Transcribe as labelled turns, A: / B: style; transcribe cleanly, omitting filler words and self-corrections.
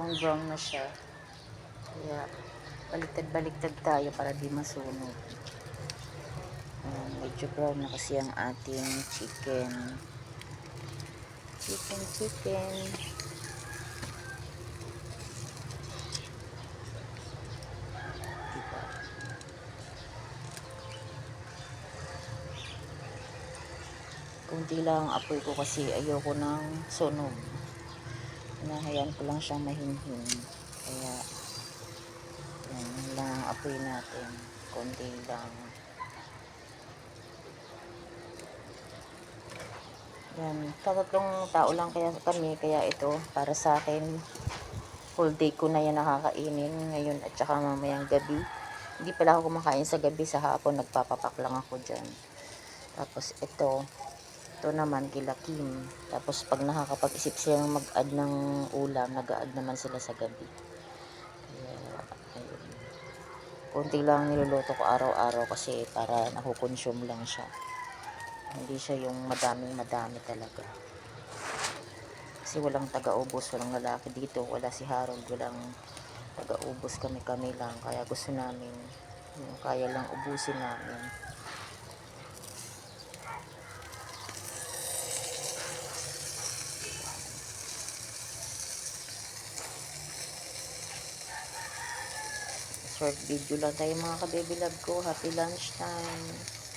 A: brown na siya. Kaya baliktad-baliktad tayo para di masunog. Medyo brown na kasi ang ating chicken. Chicken. Diba? Kunti lang ang apoy ko kasi ayoko ng sunog. Hinahayaan ko lang siyang mahinhin. Kaya yan lang ang apoy natin. Kunti lang. Yan, tatlong tao lang kaya kami, kaya ito para sa akin full day ko na yan nakakainin ngayon at saka mamayang gabi. Hindi pala ako kumakain sa gabi, sa hapon nagpapapak lang ako dyan. Tapos ito naman kila Kim. Tapos pag nakakapag-isip sila ng mag-add ng ulam, nag-a-add naman sila sa gabi. Kaya ayun, konti lang niluluto ko araw-araw kasi para nakukonsume lang siya. Hindi siya yung madami talaga. Kasi walang taga-ubos, walang lalaki dito, wala si Harold, walang taga-ubos, kami lang. Kaya gusto namin yung kaya lang ubusin namin. Short video lang tayo mga ka-baby love ko. Happy lunchtime.